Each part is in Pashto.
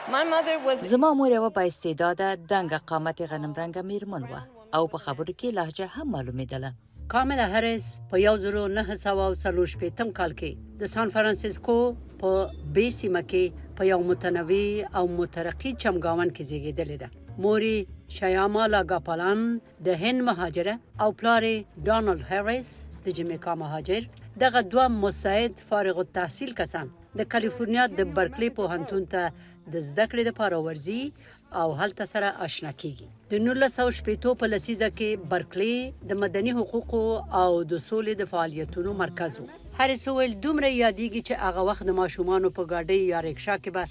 زما مور یوه بااستعداده دنګه قامت غنمرنګه میرمن وه او په خبرو کې لهجه هم معلومېدله. کاملا هریس په 1940 کال کې د سان فرانسیسکو په بي سیمه کې په یو متنوع او مترقي چمګاون کې زیږېدلې ده. موري شیامالا ګاپالان د هند مهاجره او پلاري ډانلډ هریس د جمیکا مهاجر. دغه دوه مستعد فارغ التحصیل کسان د کالیفورنیا د برکلی پوهنتون ته د زده کړې لپاره ورځي او هلته سره آشنا کیږي. د 1960 په لسیزه کې برکلی د مدني حقوقو او د سولې د فعالیتونو مرکز و. هریس ویل دومره یادېږي چې هغه وخت د ماشومانو په ګاډۍ یا رکشا کې به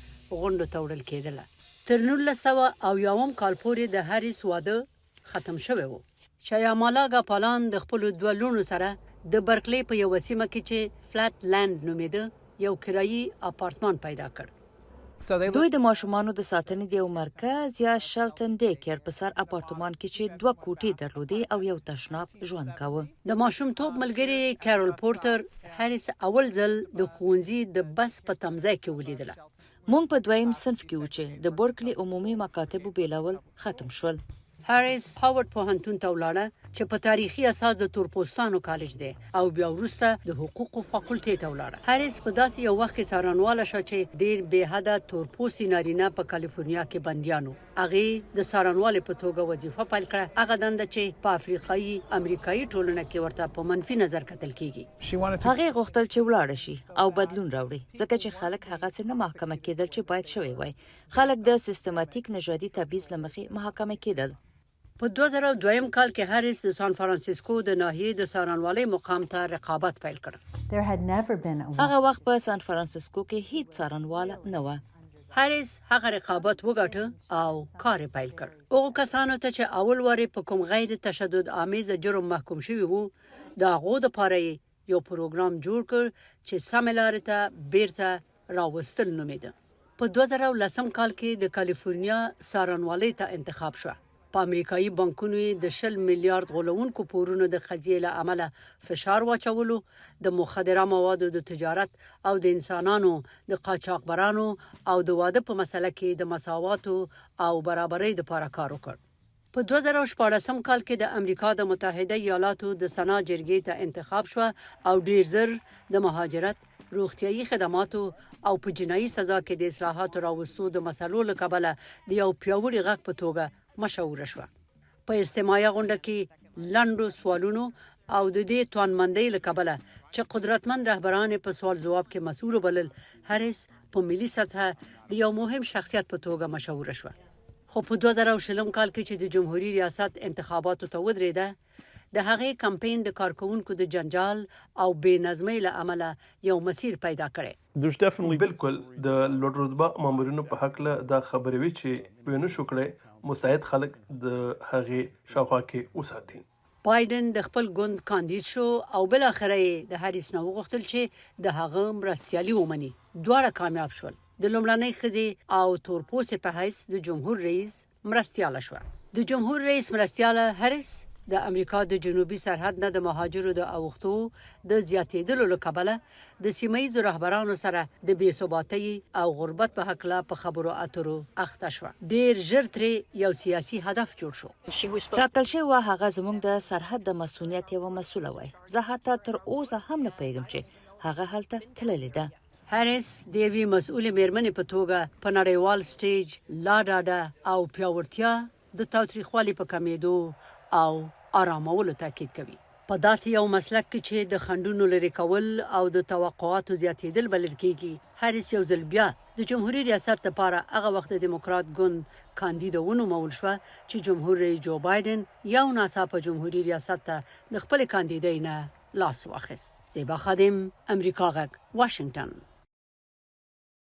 غونډو ته وړل کېدله. تر 1901 کال پورې د هریس واده ختم شوی و. شیامالا ګاپالان د خپل دوه لونو سره د برکلی په یو سیمه کې چې فلات لند نومیده یو کرایي اپارتمان پیدا کړ. دوی د ماشومانو د ساتنې د یو مرکز یا شلټن ډے کیر په سر اپارتمان کې چې 2 کوټې درلودې او یو تشناب ژوند کاوه. د ماشومتوب ملګری کارول پورټر هریس اول ځل د ښوونځي د بس په تمځای کې ولیدله. مونږ په دویم صنف کې و چې د برکلی عمومي مکاتبو بیلاول ختم شول. هریس هاورد پوهنتون ته ولاړه چې په تاریخي اساس د تورپوستانو کالج دی او بیا وروسته د حقوقو فاکولټې ته ولاړه. هریس په داسې یو وخت کې څارنواله شو چې ډیر بې حده تورپوستي نارینه په کالیفورنیا کې بندیانو. هغه د څارنوالې په توګه وظیفه پیل کړه. هغه دنده چې په افریقایي امریکایي ټولنه کې ورته په منفي نظر کتل کیږي. هغه غوښتل چې ولاړ شي او بدلون راوړي ځکه چې خلک هغه سره نه محاکمه کېدل چې باید شوی وای. خلک د سیستماتیک نژادي تبعیض لمخې محاکمه کېدل. په 2002 کال کې هریس د سان فرانسیسکو د ناحیې د څارنوالۍ مقام ته رقابت پیل کړ. هغه وخت په سان فرانسیسکو کې هیڅ څارنواله نه و. هریس هغه رقابت وګټه او کار پیل کړ. هغه کسانو ته چې اول واره په کوم غیر تشدد آمیز جرم محکوم شوی وو د هغو دپاره یو پروګرام جوړ کړ چې سمې لارې ته بیرته راوستل نومیده. په 2010 کال کې د کالیفورنیا څارنوالۍ ته انتخاب شو. په امریکایي بانکونو د 20 میلیارډ غولونکو پورونو د قضیې له امله فشار واچولو، د مخدره موادو د تجارت او د انسانانو د قاچاقبرانو او د واده په مسله کې د مساواتو او برابرۍ لپاره کار وکړ. په 2014 کال کې د امریکا د متحده ایالاتو د سنا جرګې ته انتخاب شو او ډیر زر د مهاجرت، روغتیايي خدماتو او په جنایي سزا کې د اصلاحاتو راوستو د مسلو له کبله د یو پیاوړي غږ په توګه مشهوره شوه. په اجتماعي غونډه کې لنډو سوالونو او د دې توانمندۍ له کبله چې قدرتمند رهبران په سوال ځواب کې مسؤل بلل، هریس په ملي سطح د یو مهم شخصیت په توګه مشهوره شوه. خو په 2020 کال کې چې د جمهوریت ریاست انتخاباتو ته ودرېده، د هغې کمپاین د کارکونکو د جنجال او بې نظمۍ له امله یو مسیر پیدا کړی. بالکل د لوړ رتبه مامورینو په حق له دا خبرې وی چې وینو شو کړی مستعد خلک د هغې شاوخوا کې وساتي. بایدن د خپل ګوند کاندید شو او بل اخره د هریس نه وغوښتل چې د هغه مرستیالي ومني. دواړه کامیاب شول. د لومړنۍ ښځې او تورپوستې په حیث د جمهور رئیس مرستیاله شوه. د جمهور رئیس مرستیاله هریس د امریکا د جنوبي سرحد نه د مهاجرو د اوښتو د زیاتېدلو له کبله د سیمه‌ییزو رهبرانو سره د بې ثباتۍ او غربت په هکله په خبرو اترو اخته شوه. ډېر ژر ترې یو سیاسي هدف جوړ شو. ټاکل شوی هغه زموږ د سرحد د مسؤلیت یوه مسؤله وای. زه حتی تر اوسه هم نه پوهېږم چې هغه هلته تللې ده. هریس د یوې مسؤلې مېرمنې په توګه په نړیوال سټیج لا ډاډه او پیاوړتیا د تاوتریخوالي په کمېدو او آرامولو تاکید کوي. په داسې یو مسلک کې چې د خنډونو لرې کول او د توقعاتو زیاتېدل بلل کېږي، هریس یو ځل بیا د جمهوریت ریاست لپاره هغه وخت د دیموکرات ګوند کاندیده ونومول شوه چې جمهور رئیس جو بایدن یو ناڅاپه جمهوریت ریاست ته د خپلې کاندیدۍ نه لاس واخیست. زیبا خادم، امریکا غږ، واشنگټن.